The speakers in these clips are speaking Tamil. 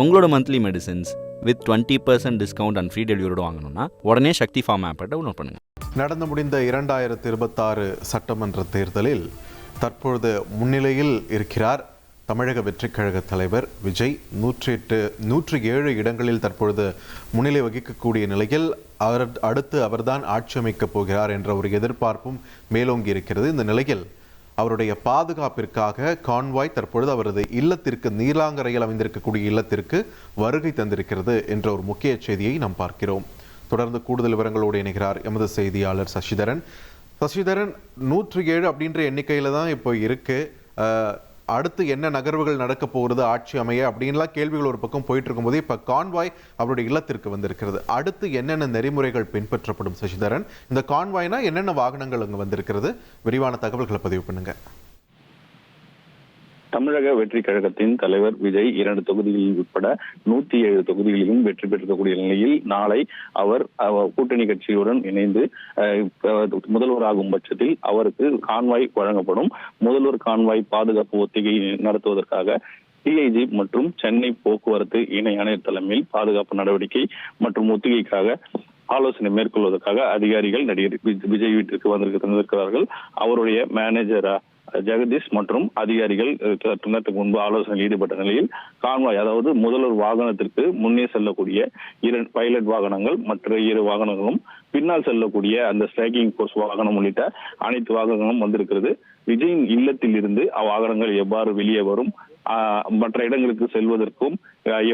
உங்களோட monthly medicines with 20% discount and free டெலிவரியோட வாங்கணும்னா உடனே சக்தி ஃபார்ம் ஆப்பை டவுன்லோட் பண்ணுங்கள். நடந்து முடிந்த 2026 சட்டமன்ற தேர்தலில் தற்பொழுது முன்னிலையில் இருக்கிறார் தமிழக வெற்றிக் கழக தலைவர் விஜய். 107 இடங்களில் தற்பொழுது முன்னிலை வகிக்கக்கூடிய நிலையில் அடுத்து அவர்தான் ஆட்சி அமைக்கப் போகிறார் என்ற ஒரு எதிர்பார்ப்பும் மேலோங்கி இருக்கிறது. இந்த நிலையில் அவருடைய பாதுகாப்பிற்காக கான்வாய் தற்பொழுது அவரது இல்லத்திற்கு, நீலாங்கரையில் அமைந்திருக்கக்கூடிய இல்லத்திற்கு வருகை தந்திருக்கிறது என்ற ஒரு முக்கிய செய்தியை நாம் பார்க்கிறோம். தொடர்ந்து கூடுதல் விவரங்களோடு இணைகிறார் எமது செய்தியாளர் சசிதரன். 107 அப்படின்ற எண்ணிக்கையில் தான் இப்போ இருக்கு. அடுத்து என்ன நகர்வுகள் நடக்க போகிறது ஆட்சி அமைய அப்படின்லாம் கேள்விகள் ஒரு பக்கம் போயிட்டு இருக்கும்போது இப்போ கான்வாய் அவருடைய இல்லத்திற்கு வந்திருக்கிறது. அடுத்து என்னென்ன நெறிமுறைகள் பின்பற்றப்படும் சசிதரன்? இந்த கான்வாய்னா என்னென்ன வாகனங்கள் அங்கே வந்திருக்கிறது? விரிவான தகவல்களை பதிவு பண்ணுங்க. தமிழக வெற்றி கழகத்தின் தலைவர் விஜய் 2 தொகுதிகளில் உட்பட 107 தொகுதிகளிலும் வெற்றி பெற்றிருக்கக்கூடிய நிலையில் நாளை அவர் கூட்டணி கட்சியுடன் இணைந்து முதல்வராகும் பட்சத்தில் அவருக்கு கான்வாய் வழங்கப்படும். முதல்வர் கான்வாய் பாதுகாப்பு ஒத்திகை நடத்துவதற்காக டிஐஜி மற்றும் சென்னை போக்குவரத்து இணை ஆணையர் தலைமையில் பாதுகாப்பு நடவடிக்கை மற்றும் ஒத்திகைக்காக ஆலோசனை மேற்கொள்வதற்காக அதிகாரிகள் நடிகர் விஜய் வீட்டிற்கு வந்திருக்கிறார்கள். அவருடைய மேனேஜர் ஜெகதீஷ் மற்றும் அதிகாரிகள் நேரத்துக்கு முன்பு ஆலோசனையில் ஈடுபட்ட நிலையில் கான்வாய், அதாவது முதல்வர் வாகனத்திற்கு முன்னே செல்லக்கூடிய 2 பைலட் வாகனங்கள், மற்ற 2 வாகனங்களும் பின்னால் செல்லக்கூடிய அந்த ஸ்ட்ரைக்கிங் போர்ஸ் வாகனம் உள்ளிட்ட அனைத்து வாகனங்களும் வந்திருக்கிறது. விஜயின் இல்லத்தில் இருந்து அவ்வாகனங்கள் எவ்வாறு வெளியே வரும், மற்ற இடங்களுக்கு செல்வதற்கும்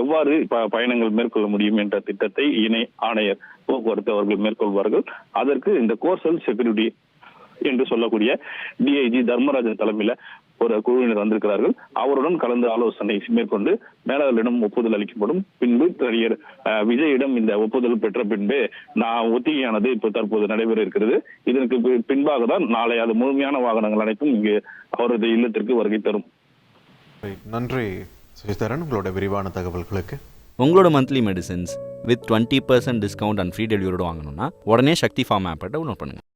எவ்வாறு பயணங்கள் மேற்கொள்ள முடியும் என்ற திட்டத்தை இணை ஆணையர் போக்குவரத்து அவர்கள் மேற்கொள்வார்கள். அதற்கு இந்த கோர்சல் செக்யூரிட்டி என்று சொல்லக்கூடிய டிஐஜி தர்மராஜன் தலைமையில ஒரு குழுவினர் வந்திருக்கிறார்கள். அவருடன் கலந்து ஆலோசனை மேற்கொண்டு மேலாளரிடம் ஒப்புதல் அளிக்கப்படும். பின்பு விஜயிடம் இந்த ஒப்புதல் பெற்ற பின்பு ஒத்திகையானது இப்போ தற்போது நடைபெற இருக்கிறது. இதற்கு பின்பாக தான் நாளை அது முழுமையான வாகனங்கள் அனைத்தும் இங்கு அவரது இல்லத்திற்கு வருகை தரும். நன்றி சசிதரன், உங்களோட விரிவான தகவல்களுக்கு. உங்களோட monthly medicines with 20% discount and free டெலிவரியோட வாங்கணும்னா உடனே சக்தி ஃபார்ம் ஆப்பை டவுன்லோட் பண்ணுங்கள்.